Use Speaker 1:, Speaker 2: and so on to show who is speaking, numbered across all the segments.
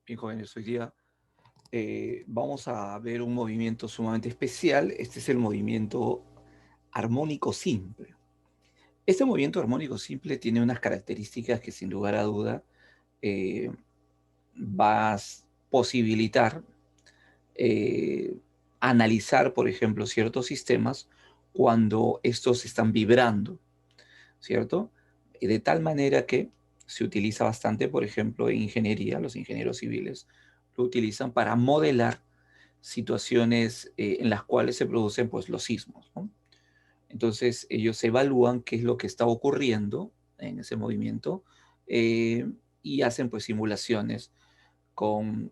Speaker 1: Bien, jóvenes, hoy día vamos a ver un movimiento sumamente especial. Este es el movimiento armónico simple. Este movimiento armónico simple tiene unas características que sin lugar a duda eh, va a posibilitar eh, analizar, por ejemplo, ciertos sistemas cuando estos están vibrando, ¿cierto? De tal manera que se utiliza bastante, por ejemplo, en ingeniería, los ingenieros civiles lo utilizan para modelar situaciones en las cuales se producen pues, los sismos, ¿no? Entonces ellos evalúan qué es lo que está ocurriendo en ese movimiento y hacen pues simulaciones con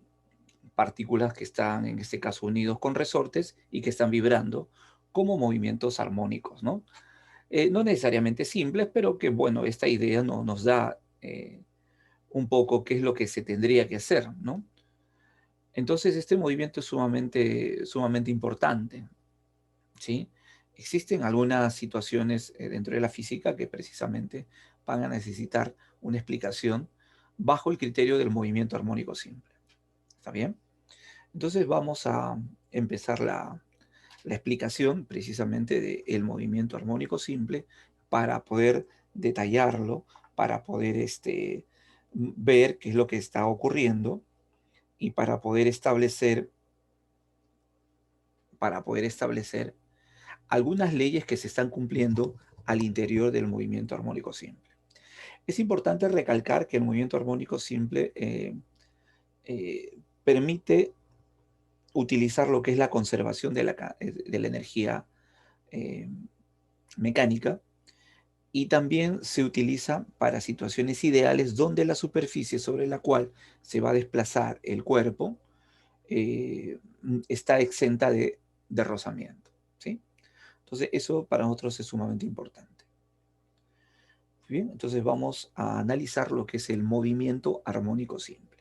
Speaker 1: partículas que están en este caso unidos con resortes y que están vibrando como movimientos armónicos, ¿no? No necesariamente simples, pero que bueno, esta idea nos da un poco qué es lo que se tendría que hacer, ¿no? Entonces este movimiento es sumamente importante, ¿sí? Existen algunas situaciones dentro de la física que precisamente van a necesitar una explicación bajo el criterio del movimiento armónico simple. ¿Está bien? Entonces vamos a empezar la explicación precisamente del movimiento armónico simple para poder detallarlo, para poder ver qué es lo que está ocurriendo y para poder establecer algunas leyes que se están cumpliendo al interior del movimiento armónico simple. Es importante recalcar que el movimiento armónico simple permite utilizar lo que es la conservación de la energía eh, mecánica y también se utiliza para situaciones ideales donde la superficie sobre la cual se va a desplazar el cuerpo está exenta de rozamiento, ¿sí? Entonces eso para nosotros es sumamente importante. Bien, entonces vamos a analizar lo que es el movimiento armónico simple.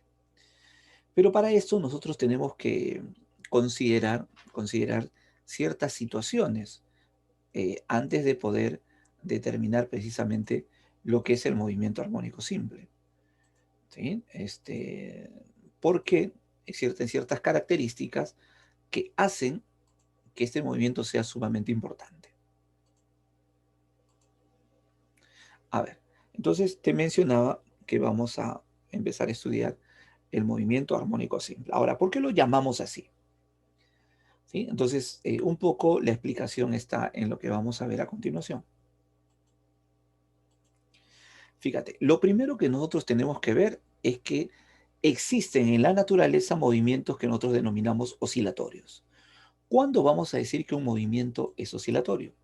Speaker 1: Pero para esto nosotros tenemos que considerar ciertas situaciones antes de poder determinar precisamente lo que es el movimiento armónico simple, ¿sí? Porque existen ciertas características que hacen que este movimiento sea sumamente importante. A ver, entonces te mencionaba que vamos a empezar a estudiar el movimiento armónico simple. Ahora, ¿por qué lo llamamos así? ¿Sí? Entonces, un poco la explicación está en lo que vamos a ver a continuación. Fíjate, lo primero que nosotros tenemos que ver es que existen en la naturaleza movimientos que nosotros denominamos oscilatorios. ¿Cuándo vamos a decir que un movimiento es oscilatorio?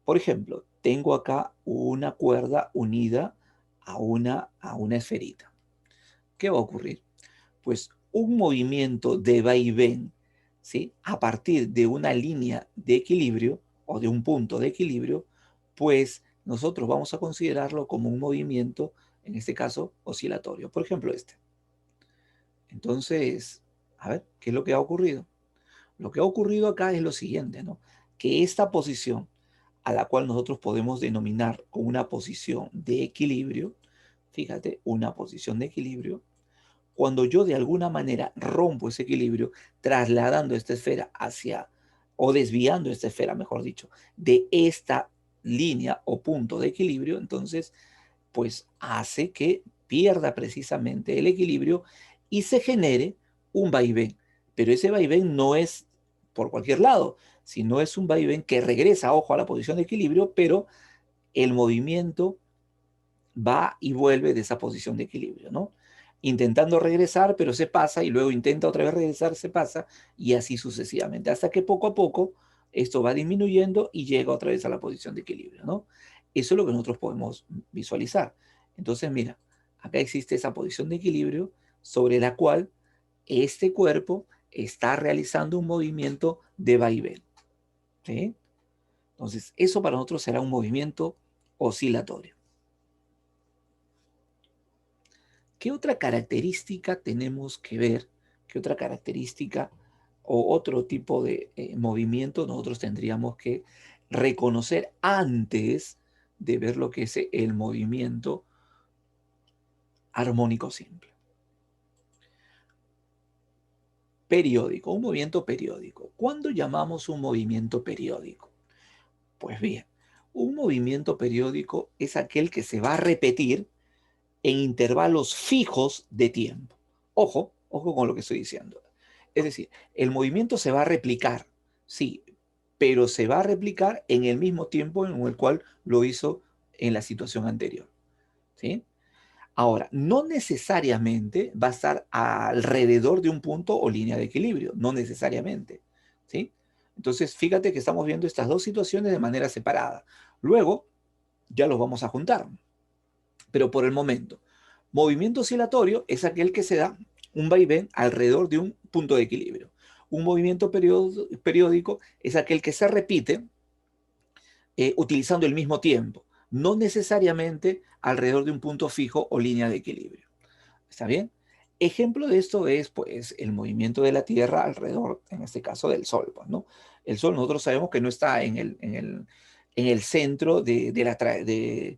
Speaker 1: Por ejemplo, tengo acá una cuerda unida a una esferita. ¿Qué va a ocurrir? Pues un movimiento de vaivén, ¿sí? A partir de una línea de equilibrio o de un punto de equilibrio, pues nosotros vamos a considerarlo como un movimiento, en este caso, oscilatorio. Por ejemplo, este. Entonces, a ver, ¿qué es lo que ha ocurrido? Lo que ha ocurrido acá es lo siguiente, ¿no? Que esta posición, a la cual nosotros podemos denominar como una posición de equilibrio, fíjate, una posición de equilibrio, cuando yo de alguna manera rompo ese equilibrio, trasladando esta esfera o desviando esta esfera, mejor dicho, de esta línea o punto de equilibrio, entonces, pues hace que pierda precisamente el equilibrio y se genere un vaivén. Pero ese vaivén no es por cualquier lado, sino es un vaivén que regresa, ojo, a la posición de equilibrio, pero el movimiento va y vuelve de esa posición de equilibrio, ¿no? Intentando regresar, pero se pasa y luego intenta otra vez regresar, se pasa y así sucesivamente, hasta que poco a poco esto va disminuyendo y llega otra vez a la posición de equilibrio, ¿no? Eso es lo que nosotros podemos visualizar. Entonces, mira, acá existe esa posición de equilibrio sobre la cual este cuerpo está realizando un movimiento de vaivén, ¿sí? Entonces, eso para nosotros será un movimiento oscilatorio. ¿Qué otra característica tenemos que ver? ¿Qué otra característica o otro tipo de movimiento nosotros tendríamos que reconocer antes de ver lo que es el movimiento armónico simple? periódico, un movimiento periódico. ¿Cuándo llamamos un movimiento periódico? Pues bien, un movimiento periódico es aquel que se va a repetir en intervalos fijos de tiempo. Ojo, ojo con lo que estoy diciendo. Es decir, el movimiento se va a replicar, sí, pero se va a replicar en el mismo tiempo en el cual lo hizo en la situación anterior, ¿sí? Ahora, no necesariamente va a estar alrededor de un punto o línea de equilibrio, no necesariamente, ¿sí? Entonces, fíjate que estamos viendo estas dos situaciones de manera separada. Luego, ya los vamos a juntar. Pero por el momento, movimiento oscilatorio es aquel que se da un vaivén alrededor de un punto de equilibrio. Un movimiento periódico es aquel que se repite utilizando el mismo tiempo, no necesariamente alrededor de un punto fijo o línea de equilibrio. ¿Está bien? Ejemplo de esto es pues el movimiento de la Tierra alrededor, en este caso, del Sol, pues, ¿no? El Sol nosotros sabemos que no está en el centro de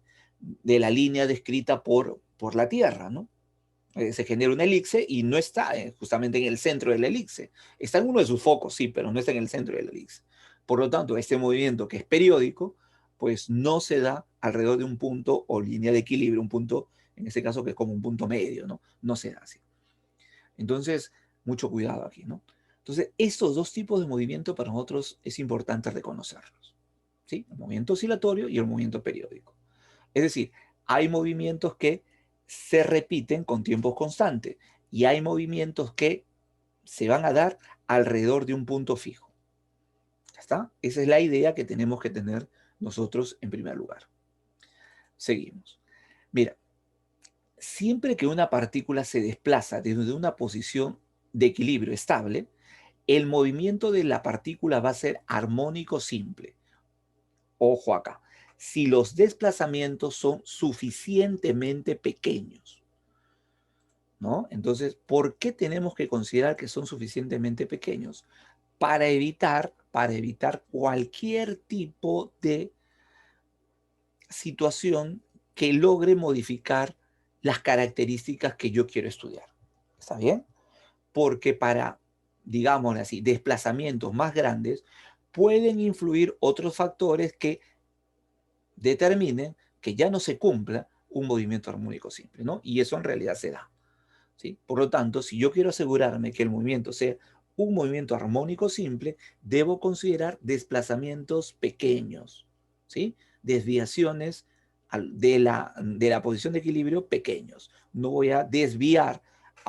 Speaker 1: la línea descrita por la Tierra, ¿no? Se genera una elipse y no está justamente en el centro de la elipse. Está en uno de sus focos, sí, pero no está en el centro de la elipse. Por lo tanto, este movimiento que es periódico, pues no se da alrededor de un punto o línea de equilibrio, un punto, en este caso, que es como un punto medio, ¿no? No se da así. Entonces, mucho cuidado aquí, ¿no? Entonces, estos dos tipos de movimiento para nosotros es importante reconocerlos, ¿sí? El movimiento oscilatorio y el movimiento periódico. Es decir, hay movimientos que se repiten con tiempos constantes y hay movimientos que se van a dar alrededor de un punto fijo. ¿Ya está? Esa es la idea que tenemos que tener nosotros en primer lugar. Seguimos. Mira, siempre que una partícula se desplaza desde una posición de equilibrio estable, el movimiento de la partícula va a ser armónico simple. Ojo acá, si los desplazamientos son suficientemente pequeños, ¿no? Entonces, ¿por qué tenemos que considerar que son suficientemente pequeños? Para evitar cualquier tipo de situación que logre modificar las características que yo quiero estudiar. ¿Está bien? Porque para, digámoslo así, desplazamientos más grandes, pueden influir otros factores que determinen que ya no se cumpla un movimiento armónico simple, ¿no? Y eso en realidad se da, ¿sí? Por lo tanto, si yo quiero asegurarme que el movimiento sea un movimiento armónico simple, debo considerar desplazamientos pequeños, ¿sí? Desviaciones de la posición de equilibrio pequeños. No voy a desviar,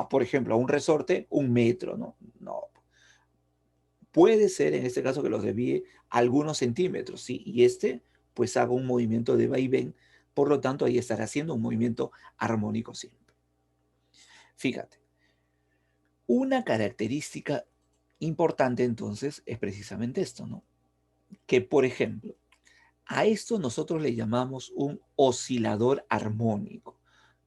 Speaker 1: por ejemplo, a un resorte 1 metro, ¿no? No. Puede ser en este caso que los desvíe algunos centímetros, ¿sí? Y pues haga un movimiento de vaivén, por lo tanto ahí estará haciendo un movimiento armónico simple. Fíjate, una característica importante entonces es precisamente esto, ¿no? Que por ejemplo, a esto nosotros le llamamos un oscilador armónico.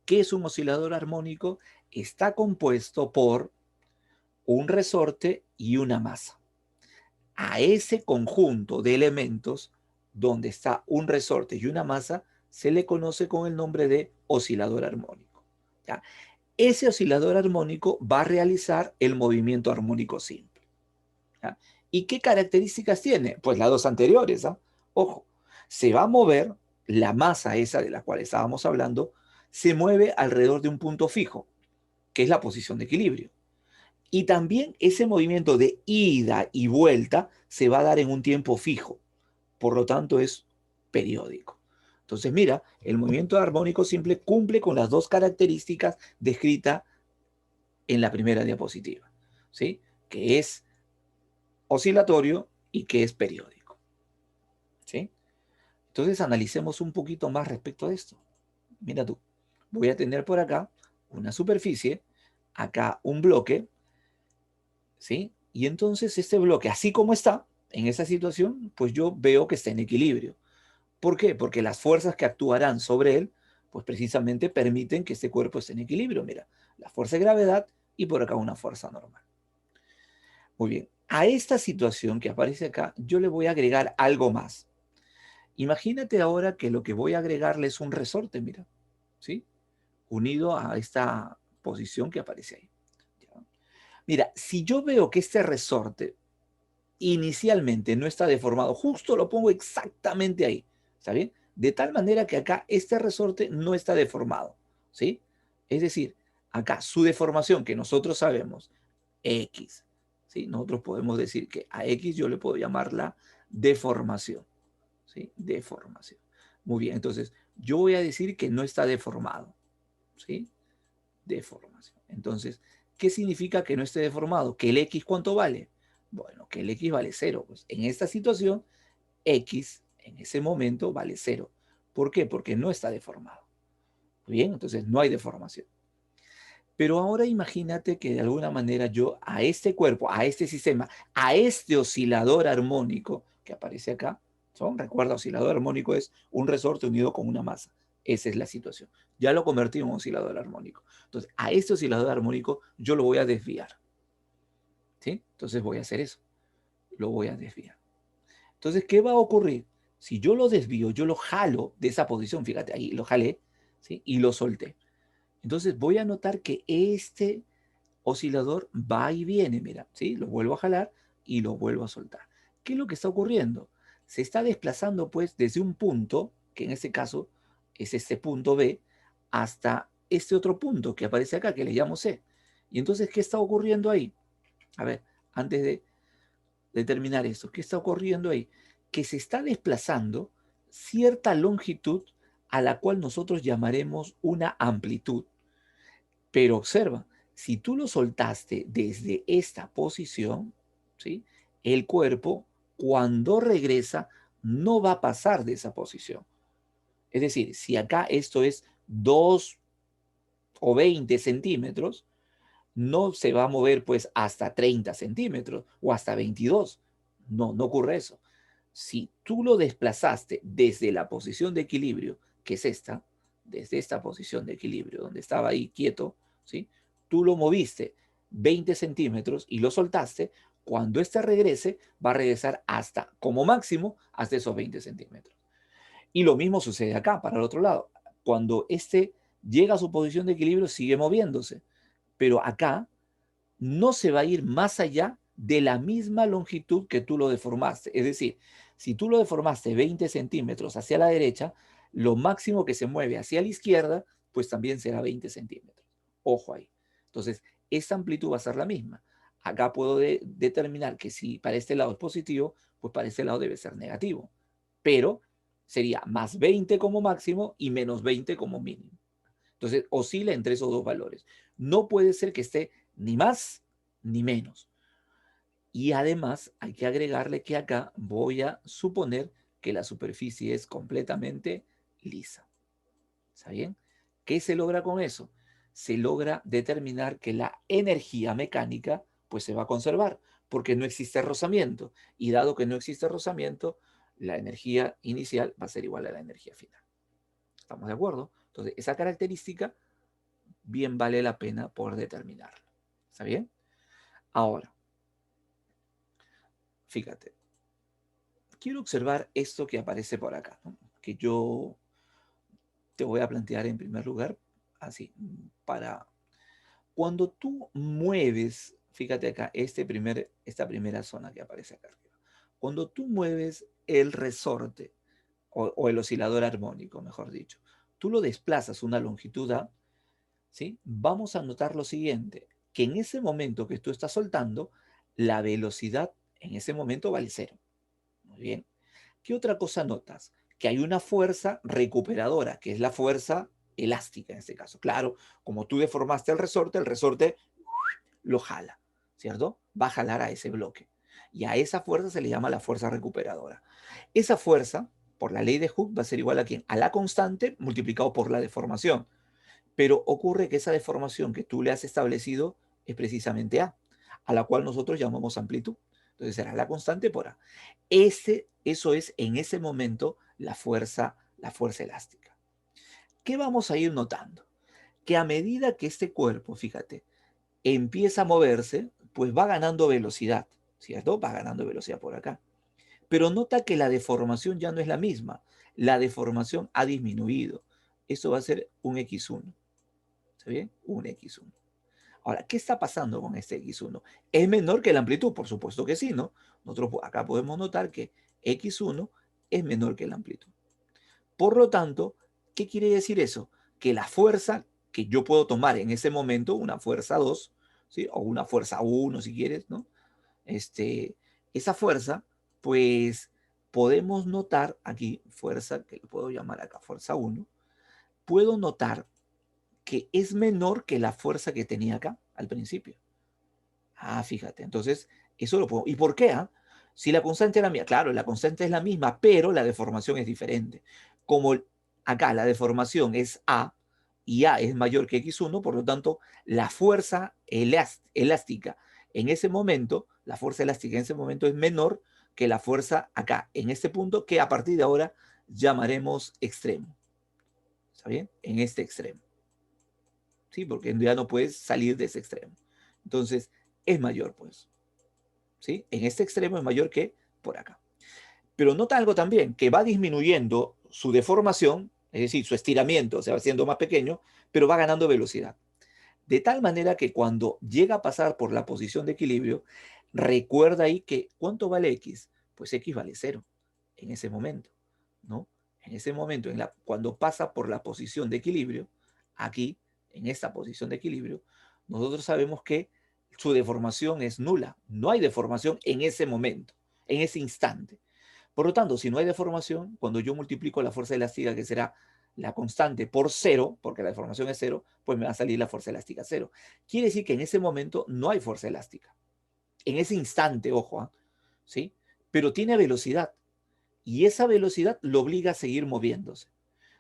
Speaker 1: ¿Qué es un oscilador armónico? Está compuesto por un resorte y una masa. A ese conjunto de elementos donde está un resorte y una masa se le conoce con el nombre de oscilador armónico. ¿Ya? Ese oscilador armónico va a realizar el movimiento armónico simple. ¿Ya? ¿Y qué características tiene? Pues las dos anteriores. ¿Ah? Ojo, se va a mover la masa esa de la cual estábamos hablando, se mueve alrededor de un punto fijo, que es la posición de equilibrio. Y también ese movimiento de ida y vuelta se va a dar en un tiempo fijo. Por lo tanto, es periódico. Entonces, mira, el movimiento armónico simple cumple con las dos características descritas en la primera diapositiva, ¿sí? Que es oscilatorio y que es periódico, ¿sí? Entonces, analicemos un poquito más respecto a esto. Mira tú, voy a tener por acá una superficie, acá un bloque, ¿sí? Y entonces este bloque, así como está en esa situación, pues yo veo que está en equilibrio. ¿Por qué? Porque las fuerzas que actuarán sobre él, pues precisamente permiten que este cuerpo esté en equilibrio. Mira, la fuerza de gravedad y por acá una fuerza normal. Muy bien, a esta situación que aparece acá, yo le voy a agregar algo más. Imagínate ahora que lo que voy a agregarle es un resorte, mira, ¿sí? Unido a esta posición que aparece ahí. ¿Ya? Mira, si yo veo que este resorte inicialmente no está deformado, justo lo pongo exactamente ahí, ¿está bien? De tal manera que acá este resorte no está deformado, ¿sí? Es decir, acá su deformación que nosotros sabemos, X, ¿sí? Nosotros podemos decir que a X yo le puedo llamar la deformación, ¿sí? Deformación. Muy bien, entonces yo voy a decir que no está deformado, ¿sí? Deformación. Entonces, ¿qué significa que no esté deformado? ¿Que el X cuánto vale? Bueno, que el X vale cero. Pues en esta situación, X en ese momento vale cero. ¿Por qué? Porque no está deformado. Bien, entonces no hay deformación. Pero ahora imagínate que de alguna manera yo a este cuerpo, a este sistema, a este oscilador armónico que aparece acá, recuerda, oscilador armónico es un resorte unido con una masa. Esa es la situación. Ya lo convertí en un oscilador armónico. Entonces, a este oscilador armónico yo lo voy a desviar. ¿Sí? Entonces voy a hacer eso. Lo voy a desviar. Entonces, ¿qué va a ocurrir? Si yo lo desvío, yo lo jalo de esa posición, fíjate, ahí lo jalé, ¿sí? Y lo solté. Entonces voy a notar que este oscilador va y viene, mira, ¿sí? Lo vuelvo a jalar y lo vuelvo a soltar. ¿Qué es lo que está ocurriendo? Se está desplazando pues desde un punto, que en este caso es este punto B, hasta este otro punto que aparece acá, que le llamo C. Y entonces, ¿qué está ocurriendo ahí? A ver, antes de determinar esto, ¿qué está ocurriendo ahí? Que se está desplazando cierta longitud a la cual nosotros llamaremos una amplitud. Pero observa, si tú lo soltaste desde esta posición, ¿sí? El cuerpo, cuando regresa, no va a pasar de esa posición. Es decir, si acá esto es 2 o 20 centímetros, no se va a mover pues hasta 30 centímetros o hasta 22. No, no ocurre eso. Si tú lo desplazaste desde la posición de equilibrio, que es esta, desde esta posición de equilibrio, donde estaba ahí quieto, ¿sí? Tú lo moviste 20 centímetros y lo soltaste, cuando este regrese, va a regresar hasta, como máximo, hasta esos 20 centímetros. Y lo mismo sucede acá, para el otro lado. Cuando este llega a su posición de equilibrio, sigue moviéndose. Pero acá no se va a ir más allá de la misma longitud que tú lo deformaste. Es decir, si tú lo deformaste 20 centímetros hacia la derecha, lo máximo que se mueve hacia la izquierda, pues también será 20 centímetros. Ojo ahí. Entonces, esta amplitud va a ser la misma. Acá puedo determinar que si para este lado es positivo, pues para este lado debe ser negativo. Pero sería más 20 como máximo y menos 20 como mínimo. Entonces, oscila entre esos dos valores. No puede ser que esté ni más ni menos. Y además hay que agregarle que acá voy a suponer que la superficie es completamente lisa. ¿Está bien? ¿Qué se logra con eso? Se logra determinar que la energía mecánica pues se va a conservar porque no existe rozamiento. Y dado que no existe rozamiento, la energía inicial va a ser igual a la energía final. ¿Estamos de acuerdo? Entonces, esa característica bien vale la pena por determinarlo. ¿Está bien? Ahora, fíjate, quiero observar esto que aparece por acá, ¿no? Que yo te voy a plantear en primer lugar, así, para cuando tú mueves, fíjate acá, esta primera zona que aparece acá arriba, cuando tú mueves el resorte o el oscilador armónico, mejor dicho, tú lo desplazas una longitud A, ¿sí? Vamos a notar lo siguiente, que en ese momento que tú estás soltando, la velocidad en ese momento vale cero. Muy bien. ¿Qué otra cosa notas? Que hay una fuerza recuperadora, que es la fuerza elástica en este caso. Claro, como tú deformaste el resorte lo jala, ¿cierto? Va a jalar a ese bloque. Y a esa fuerza se le llama la fuerza recuperadora. Esa fuerza, por la ley de Hooke, va a ser igual a quién? A la constante multiplicado por la deformación. Pero ocurre que esa deformación que tú le has establecido es precisamente a la cual nosotros llamamos amplitud. Entonces será la constante por A. Eso es en ese momento la fuerza elástica. ¿Qué vamos a ir notando? Que a medida que este cuerpo, fíjate, empieza a moverse, pues va ganando velocidad, ¿cierto? Va ganando velocidad por acá. Pero nota que la deformación ya no es la misma. La deformación ha disminuido. Eso va a ser un X1. ¿Está bien? Un X1. Ahora, ¿qué está pasando con este X1? ¿Es menor que la amplitud? Por supuesto que sí, ¿no? Nosotros acá podemos notar que X1 es menor que la amplitud. Por lo tanto, ¿qué quiere decir eso? Que la fuerza que yo puedo tomar en ese momento, una fuerza 2, ¿sí? O una fuerza 1 si quieres, ¿no? Esa fuerza, pues podemos notar aquí, fuerza, que le puedo llamar acá fuerza 1, puedo notar que es menor que la fuerza que tenía acá al principio. Ah, fíjate, entonces eso lo puedo. ¿Y por qué? Si la constante era mía, claro, la constante es la misma, pero la deformación es diferente. Como acá la deformación es A y A es mayor que X1, por lo tanto, la fuerza elástica en ese momento, la fuerza elástica en ese momento es menor que la fuerza acá, en este punto, que a partir de ahora llamaremos extremo. ¿Está bien? En este extremo. ¿Sí? Porque ya no puedes salir de ese extremo. Entonces, es mayor, pues. ¿Sí? En este extremo es mayor que por acá. Pero nota algo también, que va disminuyendo su deformación, es decir, su estiramiento se va haciendo más pequeño, pero va ganando velocidad. De tal manera que cuando llega a pasar por la posición de equilibrio, recuerda ahí que ¿cuánto vale X? Pues X vale 0 en ese momento, ¿no? En ese momento, cuando pasa por la posición de equilibrio, aquí, en esta posición de equilibrio, nosotros sabemos que su deformación es nula. No hay deformación en ese momento, en ese instante. Por lo tanto, si no hay deformación, cuando yo multiplico la fuerza elástica, que será la constante, por 0, porque la deformación es 0, pues me va a salir la fuerza elástica 0. Quiere decir que en ese momento no hay fuerza elástica. En ese instante, ojo, ¿sí? Pero tiene velocidad. Y esa velocidad lo obliga a seguir moviéndose.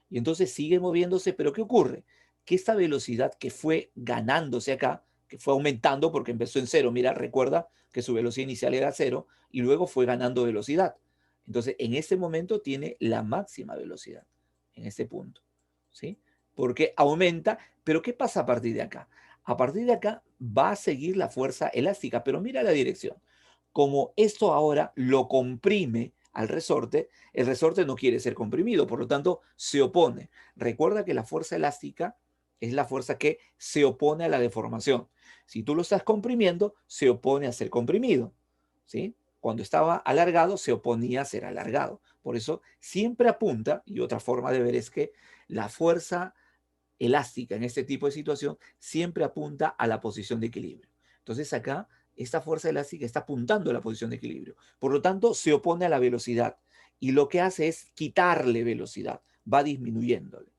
Speaker 1: Y entonces sigue moviéndose, pero ¿qué ocurre? Que esta velocidad que fue ganándose acá, que fue aumentando porque empezó en 0, mira, recuerda que su velocidad inicial era 0 y luego fue ganando velocidad. Entonces, en este momento tiene la máxima velocidad, en este punto, ¿sí? Porque aumenta, pero ¿qué pasa a partir de acá? A partir de acá va a seguir la fuerza elástica, pero mira la dirección. Como esto ahora lo comprime al resorte, el resorte no quiere ser comprimido, por lo tanto se opone. Recuerda que la fuerza elástica es la fuerza que se opone a la deformación. Si tú lo estás comprimiendo, se opone a ser comprimido, ¿sí? Cuando estaba alargado, se oponía a ser alargado. Por eso siempre apunta, y otra forma de ver es que la fuerza elástica en este tipo de situación siempre apunta a la posición de equilibrio. Entonces acá esta fuerza elástica está apuntando a la posición de equilibrio. Por lo tanto, se opone a la velocidad y lo que hace es quitarle velocidad, va disminuyéndole,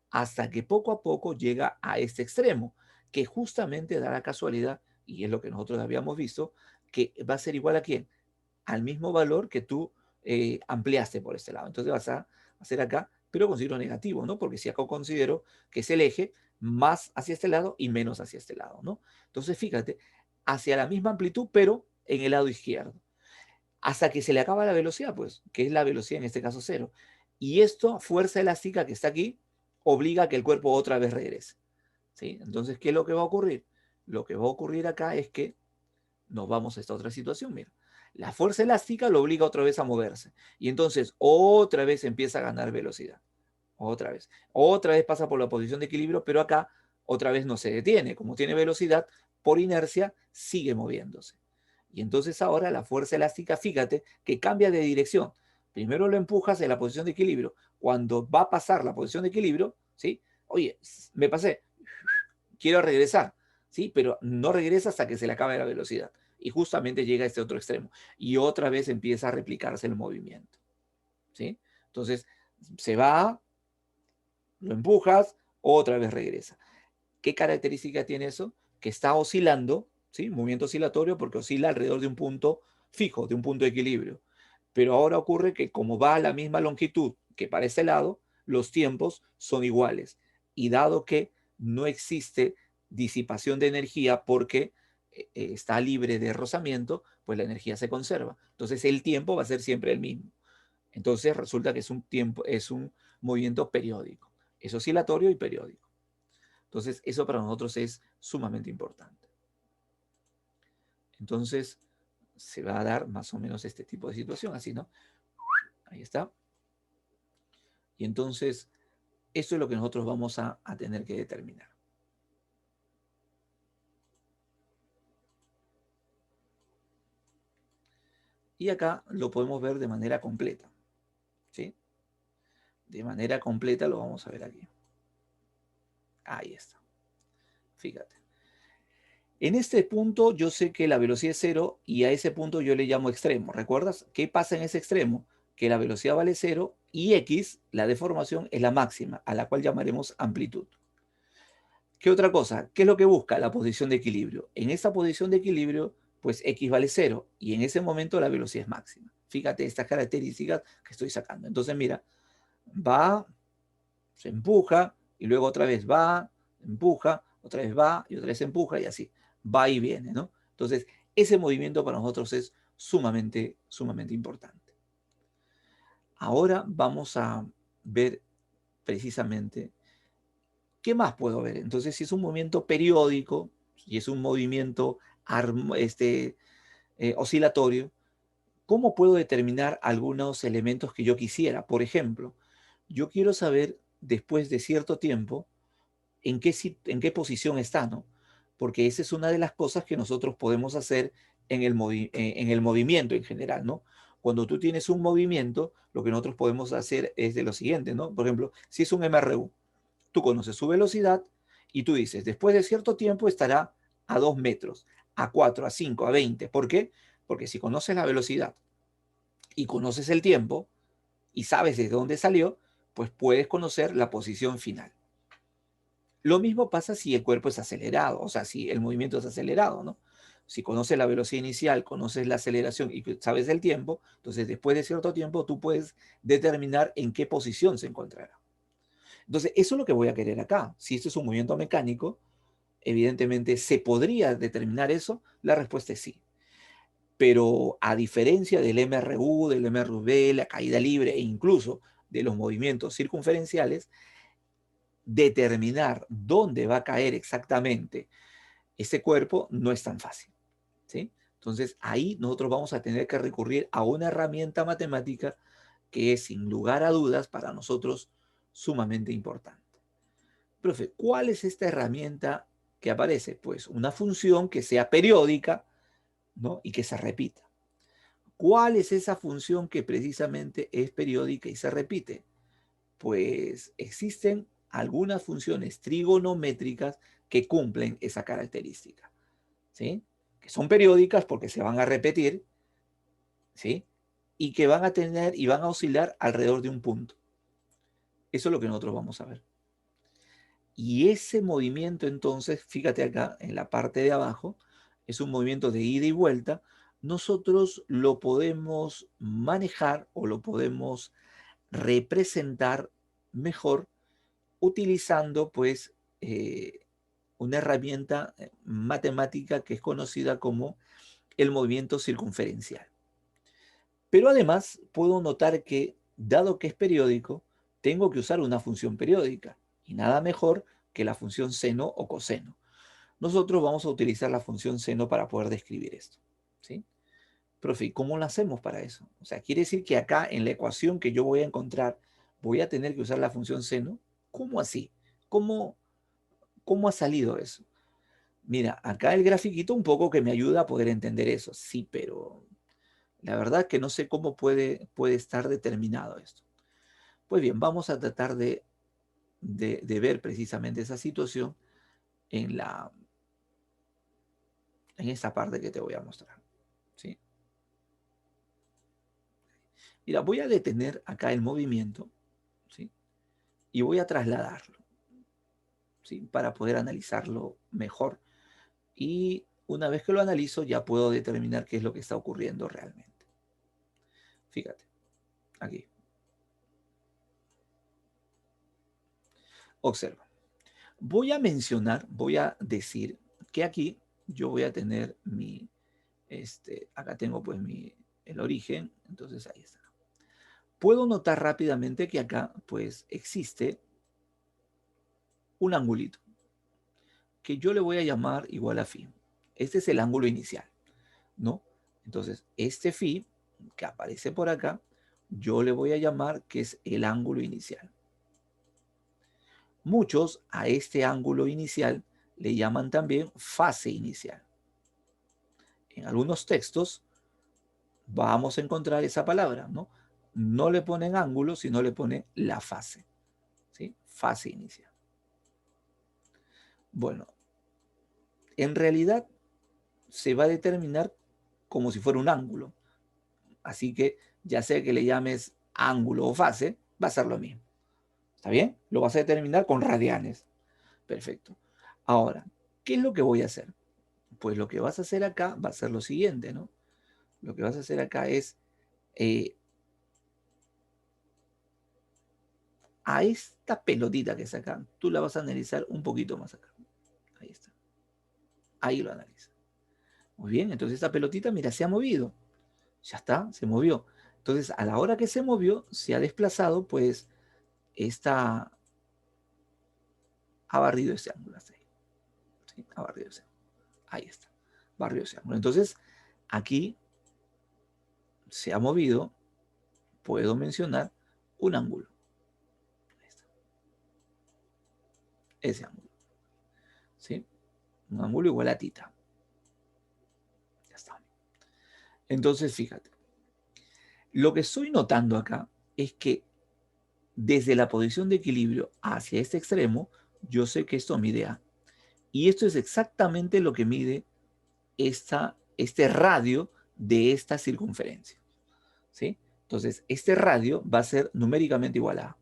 Speaker 1: hasta que poco a poco llega a este extremo, que justamente da la casualidad, y es lo que nosotros habíamos visto, que va a ser igual a quién, al mismo valor que tú ampliaste por este lado. Entonces vas a hacer acá, pero con signo negativo, ¿no? Porque si acá considero que es el eje más hacia este lado y menos hacia este lado, ¿no? Entonces fíjate, hacia la misma amplitud, pero en el lado izquierdo. Hasta que se le acaba la velocidad, pues, que es la velocidad en este caso 0. Y esto, fuerza elástica que está aquí, obliga a que el cuerpo otra vez regrese. ¿Sí? Entonces, ¿qué es lo que va a ocurrir? Lo que va a ocurrir acá es que nos vamos a esta otra situación, mira. La fuerza elástica lo obliga otra vez a moverse. Y entonces otra vez empieza a ganar velocidad. Otra vez. Otra vez pasa por la posición de equilibrio, pero acá otra vez no se detiene. Como tiene velocidad, por inercia sigue moviéndose. Y entonces ahora la fuerza elástica, fíjate que cambia de dirección. Primero lo empujas en la posición de equilibrio. Cuando va a pasar la posición de equilibrio, ¿sí? Oye, me pasé, quiero regresar, ¿sí? Pero no regresa hasta que se le acabe la velocidad. Y justamente llega a este otro extremo. Y otra vez empieza a replicarse el movimiento, ¿sí? Entonces, se va, lo empujas, otra vez regresa. ¿Qué característica tiene eso? Que está oscilando, ¿sí? Movimiento oscilatorio porque oscila alrededor de un punto fijo, de un punto de equilibrio. Pero ahora ocurre que como va a la misma longitud que para ese lado, los tiempos son iguales. Y dado que no existe disipación de energía porque está libre de rozamiento, pues la energía se conserva. Entonces el tiempo va a ser siempre el mismo. Entonces resulta que es un tiempo, es un movimiento periódico. Es oscilatorio y periódico. Entonces eso para nosotros es sumamente importante. Entonces se va a dar más o menos este tipo de situación, así, ¿no? Ahí está. Y entonces esto es lo que nosotros vamos a tener que determinar. Y acá lo podemos ver de manera completa, ¿sí? De manera completa lo vamos a ver aquí. Ahí está. Fíjate. En este punto yo sé que la velocidad es cero y a ese punto yo le llamo extremo. ¿Recuerdas qué pasa en ese extremo? Que la velocidad vale cero y x, la deformación, es la máxima, a la cual llamaremos amplitud. ¿Qué otra cosa? ¿Qué es lo que busca? La posición de equilibrio. En esa posición de equilibrio, pues x vale cero y en ese momento la velocidad es máxima. Fíjate estas características que estoy sacando. Entonces, mira, va, se empuja y luego otra vez va, empuja, otra vez va y otra vez empuja y así. Va y viene, ¿no? Entonces, ese movimiento para nosotros es sumamente, sumamente importante. Ahora vamos a ver precisamente qué más puedo ver. Entonces, si es un movimiento periódico y es un movimiento oscilatorio, ¿cómo puedo determinar algunos elementos que yo quisiera? Por ejemplo, yo quiero saber después de cierto tiempo en qué posición está, ¿no? Porque esa es una de las cosas que nosotros podemos hacer en el movimiento en general, ¿no? Cuando tú tienes un movimiento, lo que nosotros podemos hacer es de lo siguiente, ¿no? Por ejemplo, si es un MRU, tú conoces su velocidad y tú dices, después de cierto tiempo estará a 2 metros, a 4, a 5, a 20. ¿Por qué? Porque si conoces la velocidad y conoces el tiempo y sabes de dónde salió, pues puedes conocer la posición final. Lo mismo pasa si el cuerpo es acelerado, o sea, si el movimiento es acelerado, ¿no? Si conoces la velocidad inicial, conoces la aceleración y sabes el tiempo, entonces después de cierto tiempo tú puedes determinar en qué posición se encontrará. Entonces, eso es lo que voy a querer acá. Si esto es un movimiento mecánico, evidentemente, ¿se podría determinar eso? La respuesta es sí. Pero a diferencia del MRU, del MRV, la caída libre e incluso de los movimientos circunferenciales, determinar dónde va a caer exactamente ese cuerpo no es tan fácil, ¿sí? Entonces ahí nosotros vamos a tener que recurrir a una herramienta matemática que es sin lugar a dudas para nosotros sumamente importante. Profe, ¿cuál es esta herramienta que aparece? Pues una función que sea periódica, ¿no? Y que se repita. ¿Cuál es esa función que precisamente es periódica y se repite? Pues existen algunas funciones trigonométricas que cumplen esa característica, ¿sí? Que son periódicas porque se van a repetir, ¿sí? Y que van a tener y van a oscilar alrededor de un punto. Eso es lo que nosotros vamos a ver. Y ese movimiento entonces, fíjate acá en la parte de abajo, es un movimiento de ida y vuelta. Nosotros lo podemos manejar o lo podemos representar mejor utilizando pues una herramienta matemática que es conocida como el movimiento circunferencial. Pero además puedo notar que, dado que es periódico, tengo que usar una función periódica y nada mejor que la función seno o coseno. Nosotros vamos a utilizar la función seno para poder describir esto, ¿sí? Profe, ¿y cómo lo hacemos para eso? O sea, quiere decir que acá en la ecuación que yo voy a encontrar voy a tener que usar la función seno. ¿Cómo así? ¿Cómo, cómo ha salido eso? Mira, acá el grafiquito un poco que me ayuda a poder entender eso. Sí, pero la verdad que no sé cómo puede estar determinado esto. Pues bien, vamos a tratar de ver precisamente esa situación en en esta parte que te voy a mostrar. ¿Sí? Mira, voy a detener acá el movimiento, ¿sí? Y voy a trasladarlo, ¿sí? Para poder analizarlo mejor. Y una vez que lo analizo, ya puedo determinar qué es lo que está ocurriendo realmente. Fíjate, aquí. Observa. Voy a decir que aquí yo voy a tener acá tengo pues el origen, entonces ahí está. Puedo notar rápidamente que acá pues existe un angulito que yo le voy a llamar igual a phi. Este es el ángulo inicial, ¿no? Entonces, este phi que aparece por acá, yo le voy a llamar que es el ángulo inicial. Muchos a este ángulo inicial le llaman también fase inicial. En algunos textos vamos a encontrar esa palabra, ¿no? No le ponen ángulo, sino le ponen la fase, ¿sí? Fase inicial. Bueno, en realidad se va a determinar como si fuera un ángulo. Así que ya sea que le llames ángulo o fase, va a ser lo mismo. ¿Está bien? Lo vas a determinar con radianes. Perfecto. Ahora, ¿qué es lo que voy a hacer? Pues lo que vas a hacer acá va a ser lo siguiente, ¿no? Lo que vas a hacer acá es eh, a esta pelotita que está acá, tú la vas a analizar un poquito más acá. Ahí está. Ahí lo analiza. Muy bien, entonces esta pelotita, mira, se ha movido. Ya está, se movió. Entonces, a la hora que se movió, se ha desplazado, pues, esta ha barrido ese ángulo. Hasta ahí. ¿Sí? Ha barrido ese ángulo. Ahí está. Barrido ese ángulo. Entonces, aquí se ha movido, puedo mencionar un ángulo. Ahí está. Ese ángulo. ¿Sí? Un ángulo igual a tita. Ya está. Entonces, fíjate. Lo que estoy notando acá es que desde la posición de equilibrio hacia este extremo, yo sé que esto mide A. Y esto es exactamente lo que mide este radio de esta circunferencia. ¿Sí? Entonces, este radio va a ser numéricamente igual a A.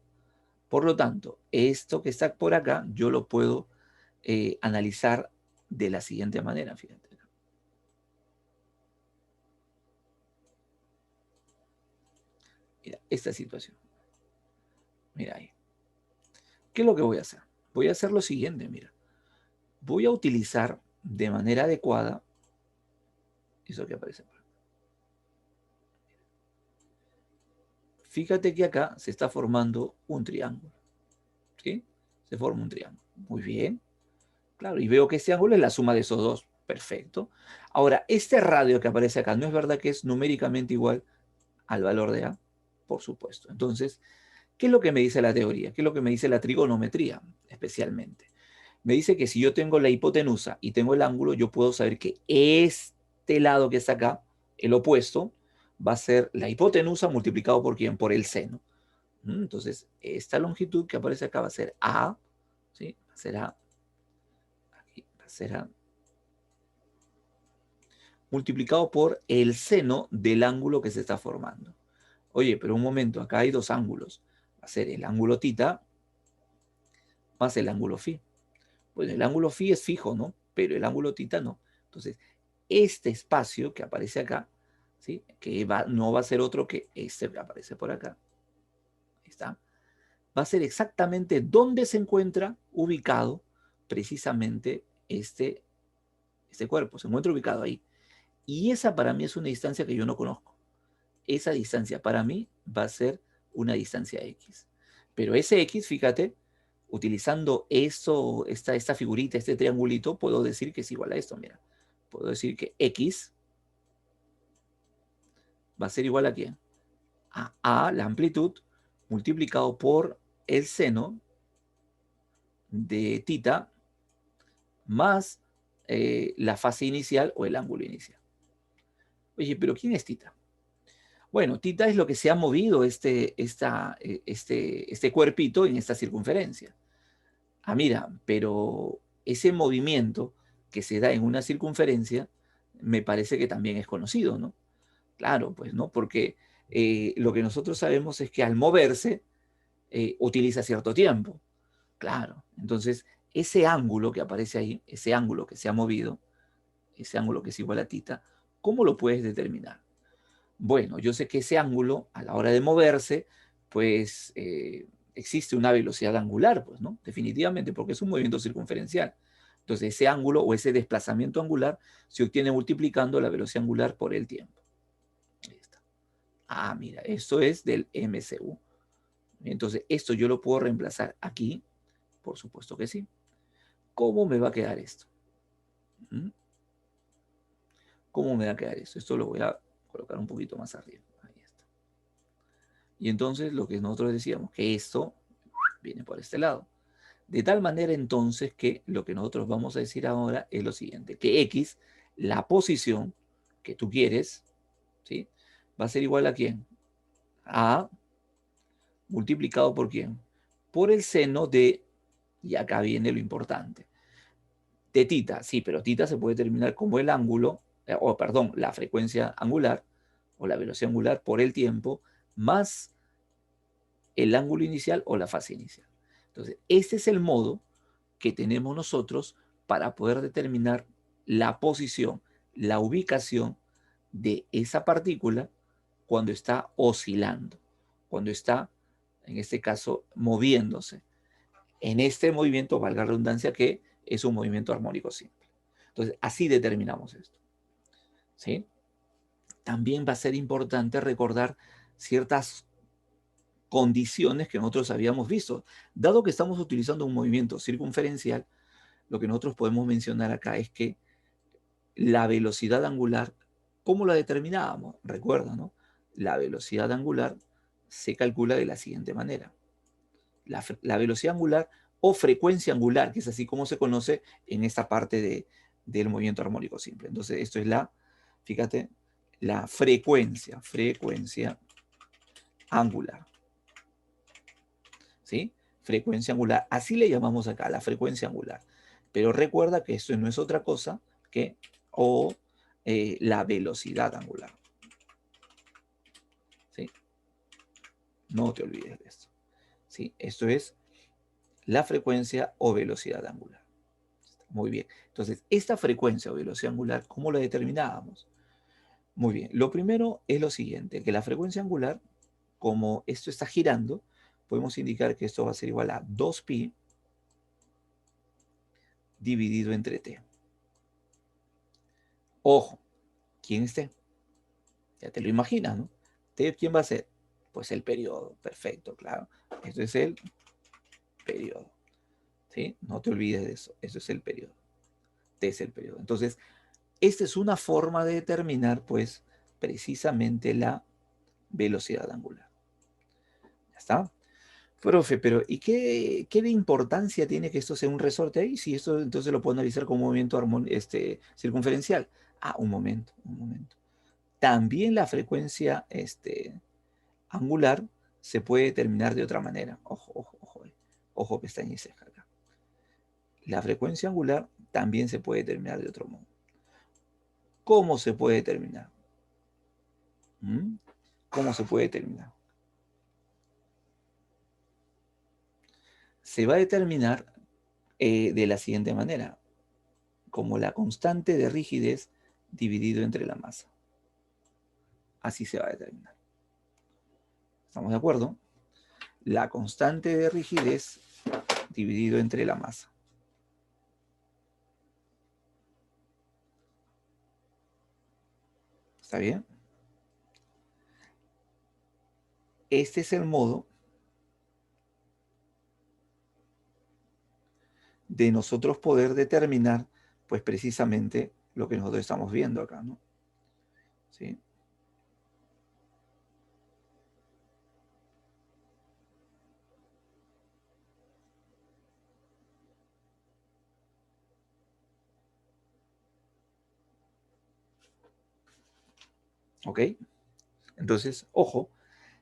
Speaker 1: Por lo tanto, esto que está por acá, yo lo puedo analizar de la siguiente manera. Fíjate. Mira, esta situación. Mira ahí. ¿Qué es lo que voy a hacer? Voy a hacer lo siguiente, mira. Voy a utilizar de manera adecuada eso que aparece por acá. Fíjate que acá se está formando un triángulo. ¿Sí? Se forma un triángulo. Muy bien. Claro, y veo que este ángulo es la suma de esos dos. Perfecto. Ahora, este radio que aparece acá, ¿no es verdad que es numéricamente igual al valor de A? Por supuesto. Entonces, ¿qué es lo que me dice la teoría? ¿Qué es lo que me dice la trigonometría especialmente? Me dice que si yo tengo la hipotenusa y tengo el ángulo, yo puedo saber que este lado que está acá, el opuesto, va a ser la hipotenusa multiplicado por quién? Por el seno. Entonces, esta longitud que aparece acá va a ser A, ¿sí? Va a ser A, aquí va a ser A, multiplicado por el seno del ángulo que se está formando. Oye, pero un momento, acá hay dos ángulos. Va a ser el ángulo tita más el ángulo phi. Pues el ángulo phi es fijo, ¿no? Pero el ángulo tita no. Entonces, este espacio que aparece acá, ¿sí? Que no va a ser otro que este que aparece por acá. Ahí está. Va a ser exactamente donde se encuentra ubicado precisamente este cuerpo. Se encuentra ubicado ahí. Y esa para mí es una distancia que yo no conozco. Esa distancia para mí va a ser una distancia X. Pero ese X, fíjate, utilizando esta figurita, este triangulito, puedo decir que es igual a esto. Mira, puedo decir que X va a ser igual a quién? A la amplitud, multiplicado por el seno de tita más la fase inicial o el ángulo inicial. Oye, pero ¿quién es tita? Bueno, tita es lo que se ha movido este cuerpito en esta circunferencia. Ah, mira, pero ese movimiento que se da en una circunferencia me parece que también es conocido, ¿no? Claro, pues, ¿no? Porque lo que nosotros sabemos es que al moverse utiliza cierto tiempo. Claro, entonces ese ángulo que aparece ahí, ese ángulo que se ha movido, ese ángulo que es igual a tita, ¿cómo lo puedes determinar? Bueno, yo sé que ese ángulo, a la hora de moverse, pues existe una velocidad angular, pues, ¿no? Definitivamente, porque es un movimiento circunferencial. Entonces, ese ángulo o ese desplazamiento angular se obtiene multiplicando la velocidad angular por el tiempo. Ahí está. Ah, mira, esto es del MCU. Entonces, esto yo lo puedo reemplazar aquí, por supuesto que sí. ¿Cómo me va a quedar esto? ¿Mm? ¿Cómo me va a quedar esto? Esto lo voy a colocar un poquito más arriba. Ahí está. Y entonces lo que nosotros decíamos, que esto viene por este lado. De tal manera entonces que lo que nosotros vamos a decir ahora es lo siguiente, que X, la posición que tú quieres, ¿sí? va a ser igual a ¿quién? A multiplicado por ¿quién? Por el seno de, y acá viene lo importante, de tita. Sí, pero tita se puede determinar como el ángulo, o perdón, la frecuencia angular o la velocidad angular por el tiempo más el ángulo inicial o la fase inicial. Entonces, este es el modo que tenemos nosotros para poder determinar la posición, la ubicación de esa partícula cuando está oscilando, cuando está, en este caso, moviéndose. En este movimiento, valga la redundancia, que es un movimiento armónico simple. Entonces, así determinamos esto. ¿Sí? También va a ser importante recordar ciertas condiciones que nosotros habíamos visto. Dado que estamos utilizando un movimiento circunferencial, lo que nosotros podemos mencionar acá es que la velocidad angular, ¿cómo la determinábamos? Recuerda, ¿no? La velocidad angular se calcula de la siguiente manera. La velocidad angular o frecuencia angular, que es así como se conoce en esta parte del movimiento armónico simple. Entonces, esto es fíjate, la frecuencia angular. ¿Sí? Frecuencia angular. Así le llamamos acá, la frecuencia angular. Pero recuerda que esto no es otra cosa que la velocidad angular. ¿Sí? No te olvides de esto. ¿Sí? Esto es la frecuencia o velocidad angular. Muy bien. Entonces, esta frecuencia o velocidad angular, ¿cómo la determinábamos? Muy bien. Lo primero es lo siguiente, que la frecuencia angular, como esto está girando, podemos indicar que esto va a ser igual a 2pi dividido entre t. Ojo, ¿quién es t? Ya te lo imaginas, ¿no? T, ¿quién va a ser? Pues el periodo. Perfecto, claro. Esto es el periodo. ¿Sí? No te olvides de eso. Eso es el periodo. T es el periodo. Entonces, esta es una forma de determinar, pues, precisamente la velocidad angular. ¿Ya está? Profe, pero ¿y qué de importancia tiene que esto sea un resorte ahí? Si esto entonces lo puedo analizar como movimiento circunferencial. Ah, un momento, un momento. También la frecuencia angular se puede determinar de otra manera. Ojo, ojo, ojo. Ojo, pestaña y ceja acá. La frecuencia angular también se puede determinar de otro modo. ¿Cómo se puede determinar? ¿Mm? ¿Cómo se puede determinar? Se va a determinar de la siguiente manera, como la constante de rigidez dividido entre la masa. Así se va a determinar. ¿Estamos de acuerdo? La constante de rigidez dividido entre la masa. ¿Está bien? Este es el modo de nosotros poder determinar, pues precisamente lo que nosotros estamos viendo acá, ¿no? ¿Sí? ¿Ok? Entonces, ojo,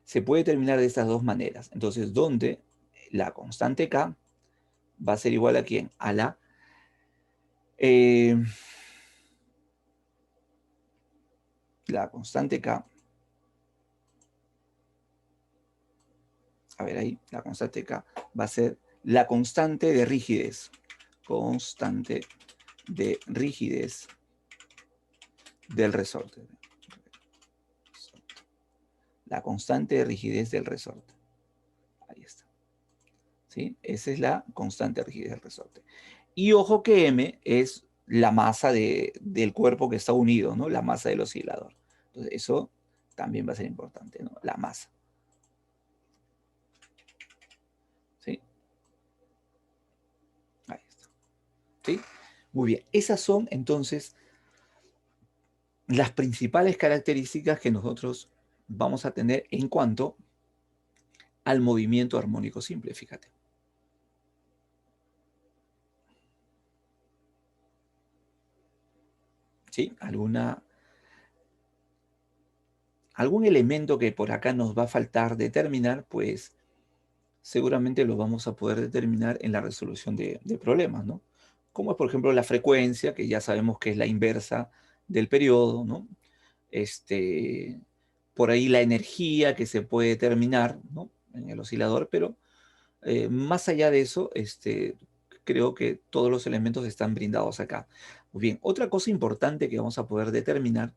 Speaker 1: se puede determinar de estas dos maneras. Entonces, donde la constante K va a ser igual a ¿quién? A eh, la constante K. A ver ahí, la constante K va a ser la constante de rigidez. Constante de rigidez del resorte. La constante de rigidez del resorte. Ahí está. ¿Sí? Esa es la constante de rigidez del resorte. Y ojo que M es la masa del cuerpo que está unido, ¿no? La masa del oscilador. Entonces, eso también va a ser importante, ¿no? La masa. ¿Sí? Ahí está. ¿Sí? Muy bien. Esas son entonces las principales características que nosotros vamos a tener en cuanto al movimiento armónico simple, fíjate. ¿Sí? algún elemento que por acá nos va a faltar determinar, pues seguramente lo vamos a poder determinar en la resolución de problemas, ¿no? Como es, por ejemplo, la frecuencia, que ya sabemos que es la inversa del periodo, ¿no? Este, por ahí la energía que se puede determinar, ¿no? En el oscilador, pero más allá de eso, creo que todos los elementos están brindados acá. Muy bien, otra cosa importante que vamos a poder determinar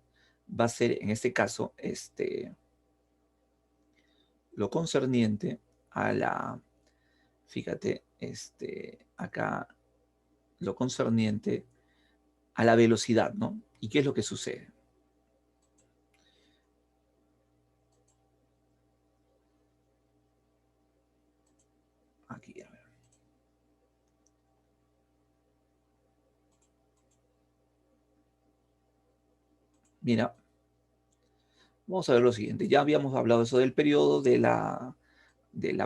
Speaker 1: va a ser, en este caso, lo concerniente a la, fíjate, acá, lo concerniente a la velocidad, ¿no? ¿Y qué es lo que sucede? Aquí, a ver. Mira, vamos a ver lo siguiente. Ya habíamos hablado eso del periodo, de la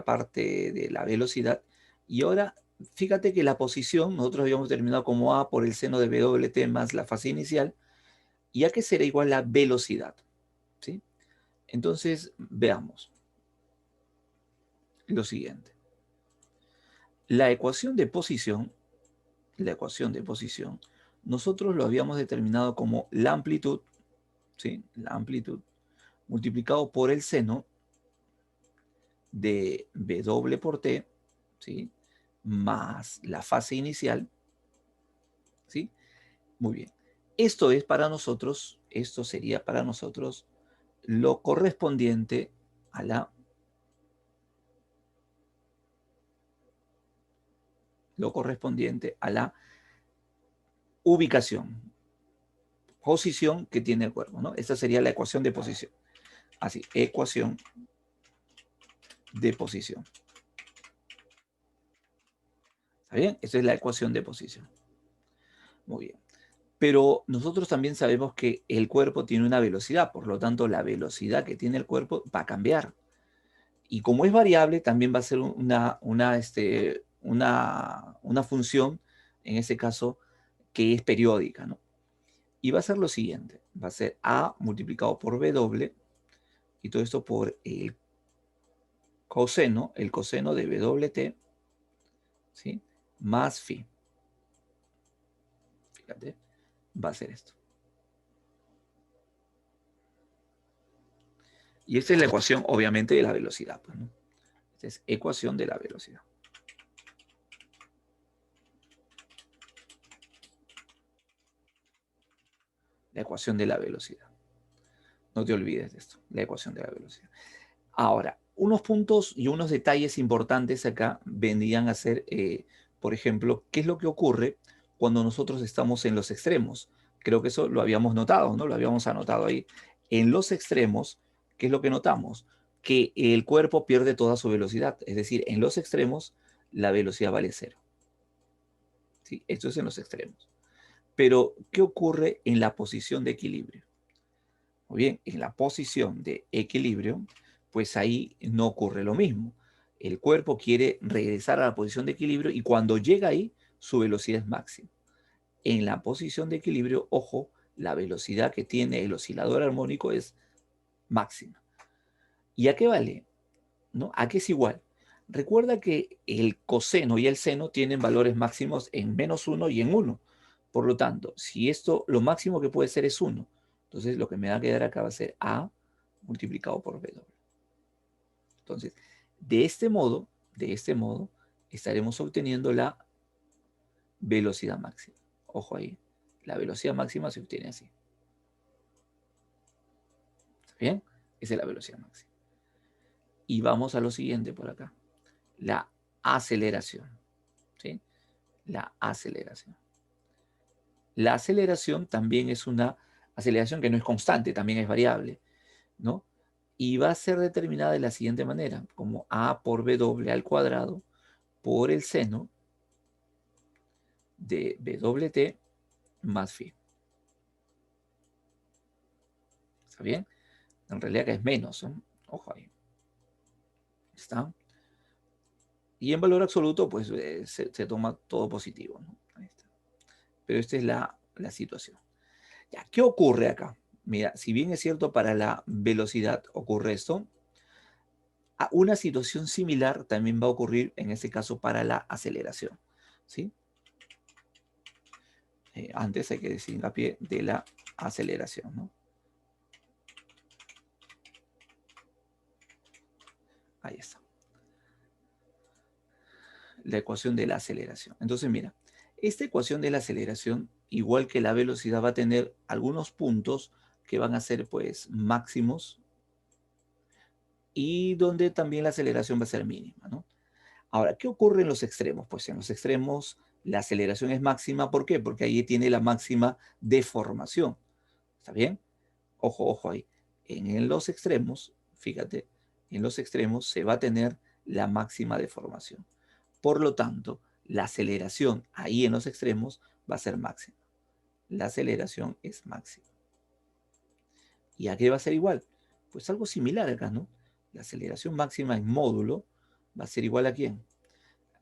Speaker 1: parte de la velocidad. Y ahora, fíjate que la posición, nosotros habíamos terminado como A por el seno de WT más la fase inicial. ¿Y a qué será igual la velocidad? ¿Sí? Entonces, veamos lo siguiente. La ecuación de posición, nosotros lo habíamos determinado como la amplitud, ¿sí? La amplitud multiplicado por el seno de W por T, ¿sí? Más la fase inicial, ¿sí? Muy bien. Esto sería para nosotros lo correspondiente a la ubicación, posición que tiene el cuerpo, ¿no? Esta sería la ecuación de posición. Así, ecuación de posición. ¿Está bien? Esta es la ecuación de posición. Muy bien. Pero nosotros también sabemos que el cuerpo tiene una velocidad, por lo tanto la velocidad que tiene el cuerpo va a cambiar. Y como es variable, también va a ser una función, en ese caso, que es periódica, ¿no? Y va a ser lo siguiente, va a ser A multiplicado por W, y todo esto por el coseno de WT, ¿sí? Más phi. Fíjate, va a ser esto. Y esta es la ecuación, obviamente, de la velocidad, pues, ¿no? Esta es ecuación de la velocidad. La ecuación de la velocidad. No te olvides de esto, la ecuación de la velocidad. Ahora, unos puntos y unos detalles importantes acá vendrían a ser, por ejemplo, qué es lo que ocurre cuando nosotros estamos en los extremos. Creo que eso lo habíamos notado, ¿no? Lo habíamos anotado ahí. En los extremos, ¿qué es lo que notamos? Que el cuerpo pierde toda su velocidad. Es decir, en los extremos, la velocidad vale cero. ¿Sí? Esto es en los extremos. Pero, ¿qué ocurre en la posición de equilibrio? Muy bien, en la posición de equilibrio, pues ahí no ocurre lo mismo. El cuerpo quiere regresar a la posición de equilibrio y cuando llega ahí, su velocidad es máxima. En la posición de equilibrio, ojo, la velocidad que tiene el oscilador armónico es máxima. ¿Y a qué vale? ¿No? ¿A qué es igual? Recuerda que el coseno y el seno tienen valores máximos en -1 y en 1. Por lo tanto, si esto lo máximo que puede ser es 1, entonces lo que me va a quedar acá va a ser A multiplicado por W. Entonces, de este modo, estaremos obteniendo la velocidad máxima. Ojo ahí, la velocidad máxima se obtiene así. ¿Está bien? Esa es la velocidad máxima. Y vamos a lo siguiente por acá, la aceleración. ¿Sí? La aceleración. La aceleración también es una aceleración que no es constante, también es variable, ¿no? Y va a ser determinada de la siguiente manera, como A por W al cuadrado por el seno de WT más phi. ¿Está bien? En realidad que es menos, ¿no? Ojo ahí. ¿Está? Y en valor absoluto, pues se toma todo positivo, ¿no? Ahí está. Pero esta es la situación. Ya, ¿qué ocurre acá? Mira, si bien es cierto para la velocidad ocurre esto, una situación similar también va a ocurrir en este caso para la aceleración, ¿sí? Antes hay que decir hincapié de la aceleración, ¿no? Ahí está. La ecuación de la aceleración. Entonces, mira, esta ecuación de la aceleración, igual que la velocidad, va a tener algunos puntos que van a ser, pues, máximos y donde también la aceleración va a ser mínima, ¿no? Ahora, ¿qué ocurre en los extremos? Pues en los extremos la aceleración es máxima. ¿Por qué? Porque ahí tiene la máxima deformación. ¿Está bien? Ojo, ojo ahí. En los extremos, fíjate, en los extremos se va a tener la máxima deformación. Por lo tanto, la aceleración ahí en los extremos va a ser máxima. La aceleración es máxima. ¿Y a qué va a ser igual? Pues algo similar acá, ¿no? La aceleración máxima en módulo va a ser igual a quién?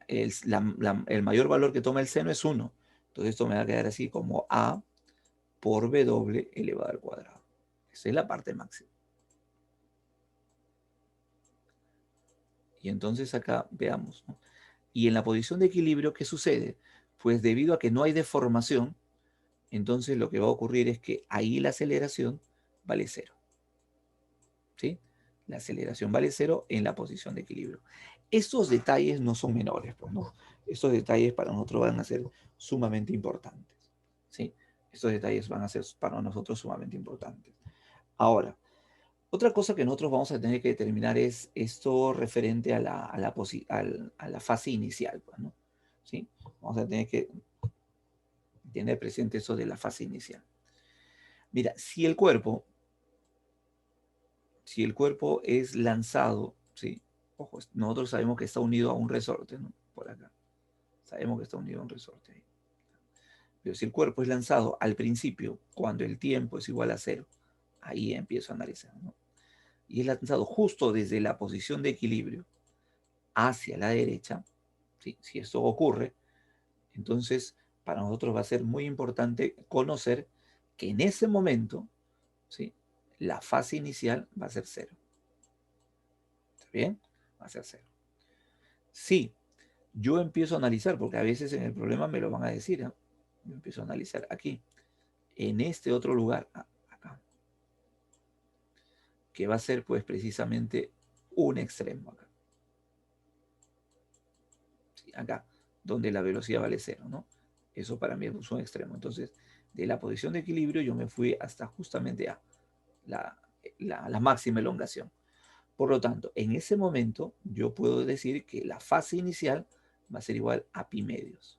Speaker 1: El mayor valor que toma el seno es 1. Entonces esto me va a quedar así como A por W elevado al cuadrado. Esa es la parte máxima. Y entonces acá veamos, ¿no? Y en la posición de equilibrio, ¿qué sucede? Pues debido a que no hay deformación, entonces lo que va a ocurrir es que ahí la aceleración vale 0. ¿Sí? La aceleración vale 0 en la posición de equilibrio. Estos detalles no son menores, pues, ¿no? Estos detalles para nosotros van a ser sumamente importantes. ¿Sí? Estos detalles van a ser para nosotros sumamente importantes. Ahora, otra cosa que nosotros vamos a tener que determinar es esto referente a la fase inicial, pues, ¿no? ¿Sí? Vamos a tener que tener presente eso de la fase inicial. Mira, si el cuerpo es lanzado, ¿sí? Ojo, nosotros sabemos que está unido a un resorte, ¿no? Por acá. Sabemos que está unido a un resorte ahí. Pero si el cuerpo es lanzado al principio, cuando el tiempo es igual a 0, ahí empiezo a analizar, ¿no? Y es lanzado justo desde la posición de equilibrio hacia la derecha, ¿sí? Si esto ocurre, entonces para nosotros va a ser muy importante conocer que en ese momento, ¿sí? La fase inicial va a ser 0. ¿Está bien? Va a ser 0. Sí, yo empiezo a analizar, porque a veces en el problema me lo van a decir, ¿eh? Yo empiezo a analizar aquí, en este otro lugar, acá, que va a ser pues precisamente un extremo acá. ¿Sí? Acá, donde la velocidad vale 0, ¿no? Eso para mí es un extremo. Entonces, de la posición de equilibrio yo me fui hasta justamente a la máxima elongación. Por lo tanto, en ese momento yo puedo decir que la fase inicial va a ser igual a pi medios.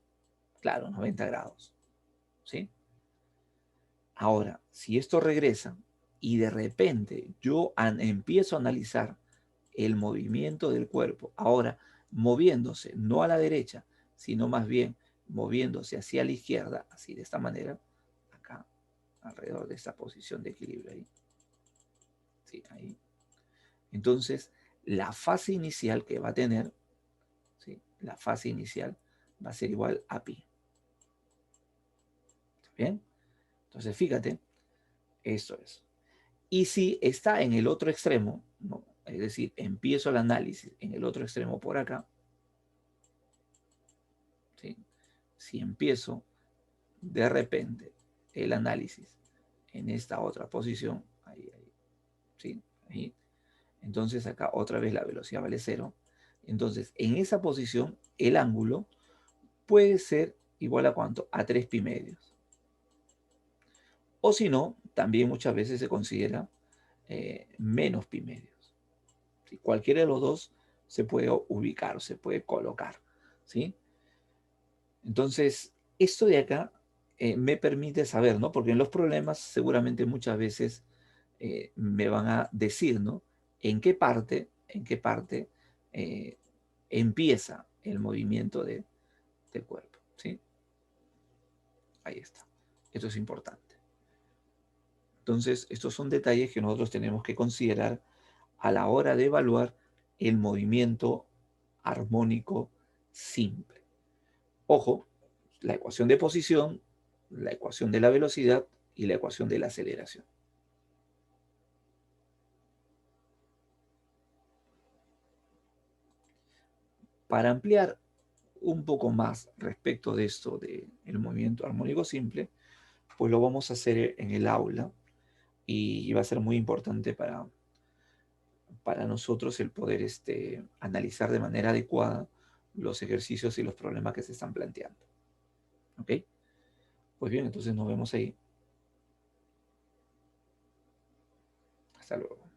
Speaker 1: Claro, 90 grados. ¿Sí? Ahora, si esto regresa y de repente yo empiezo a analizar el movimiento del cuerpo, ahora moviéndose no a la derecha, sino más bien moviéndose hacia la izquierda, así de esta manera, acá, alrededor de esta posición de equilibrio ahí. Sí, ahí. Entonces, la fase inicial que va a tener, ¿sí? La fase inicial va a ser igual a pi. ¿Bien? Entonces, fíjate, esto es. Y si está en el otro extremo, ¿no? Es decir, empiezo el análisis en el otro extremo por acá, ¿sí? Si empiezo de repente el análisis en esta otra posición, ahí, ahí, ¿sí? Ahí, entonces acá otra vez la velocidad vale 0. Entonces, en esa posición, el ángulo puede ser igual a ¿cuánto? A 3 pi medios. O si no, también muchas veces se considera menos pi medios. ¿Sí? Cualquiera de los dos se puede ubicar, se puede colocar. ¿Sí? Entonces, esto de acá me permite saber, ¿no? Porque en los problemas seguramente muchas veces me van a decir, ¿no? En qué parte eh, empieza el movimiento del cuerpo, ¿sí? Ahí está. Esto es importante. Entonces, estos son detalles que nosotros tenemos que considerar a la hora de evaluar el movimiento armónico simple. Ojo, la ecuación de posición, la ecuación de la velocidad y la ecuación de la aceleración. Para ampliar un poco más respecto de esto del movimiento armónico simple, pues lo vamos a hacer en el aula y va a ser muy importante para nosotros el poder analizar de manera adecuada los ejercicios y los problemas que se están planteando. ¿Ok? Pues bien, entonces nos vemos ahí. Hasta luego.